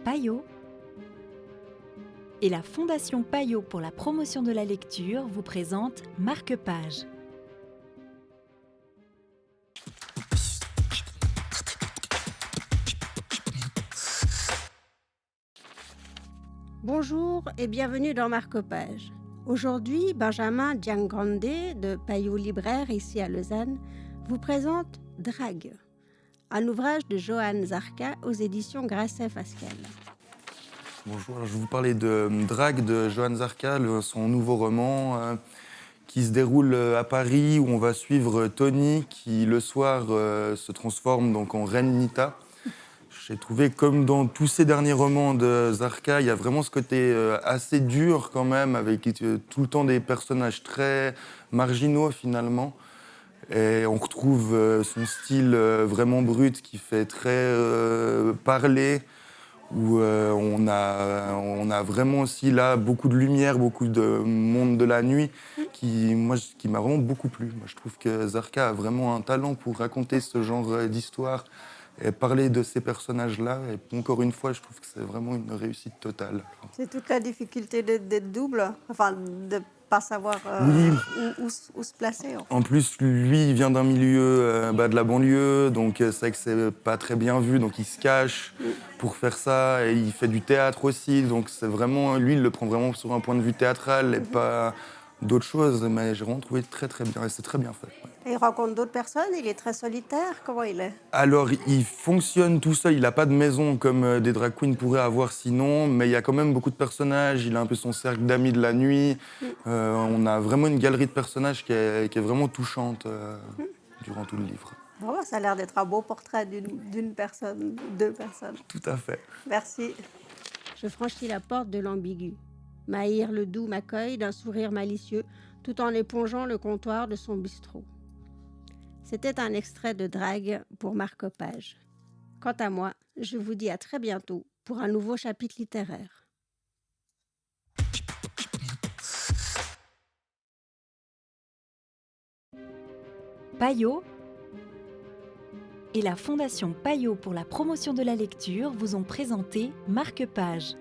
Payot et la Fondation Payot pour la promotion de la lecture vous présente Marque-Page. Bonjour et bienvenue dans Marque-Page. Aujourd'hui, Benjamin Giangrande de Payot Libraire ici à Lausanne vous présente Drague, un ouvrage de Johann Zarka aux éditions Grasset-Fasquelle. Bonjour, alors je vais vous parler de Drague de Johann Zarka, son nouveau roman qui se déroule à Paris où on va suivre Tony qui le soir se transforme donc en reine Nita. J'ai trouvé comme dans tous ces derniers romans de Zarka, il y a vraiment ce côté assez dur quand même avec tout le temps des personnages très marginaux finalement. Et on retrouve son style vraiment brut qui fait très parler. Où on a vraiment aussi là beaucoup de lumière, beaucoup de monde de la nuit qui m'a vraiment beaucoup plu. Moi, je trouve que Zarka a vraiment un talent pour raconter ce genre d'histoire et parler de ces personnages-là. Et encore une fois, je trouve que c'est vraiment une réussite totale. C'est toute la difficulté d'être double, enfin de ne pas savoir Oui. où se placer. En plus, lui, il vient d'un milieu de la banlieue, donc c'est vrai que c'est pas très bien vu, donc il se cache pour faire ça, et il fait du théâtre aussi, donc c'est vraiment, lui, il le prend vraiment sur un point de vue théâtral et pas d'autres choses, mais j'ai vraiment trouvé très très bien, et c'est très bien fait. Ouais. Et il rencontre d'autres personnes, il est très solitaire, comment il est? Alors, il fonctionne tout seul, il n'a pas de maison comme des drag queens pourraient avoir sinon, mais il y a quand même beaucoup de personnages, il a un peu son cercle d'amis de la nuit. On a vraiment une galerie de personnages qui est vraiment touchante durant tout le livre. Oh, ça a l'air d'être un beau portrait d'une personne, deux personnes. Tout à fait. Merci. Je franchis la porte de l'ambigu. Maïr le doux m'accueille d'un sourire malicieux tout en épongeant le comptoir de son bistrot. C'était un extrait de Drague pour Marque-Page. Quant à moi, je vous dis à très bientôt pour un nouveau chapitre littéraire. Payot et la Fondation Payot pour la promotion de la lecture vous ont présenté Marque-Page.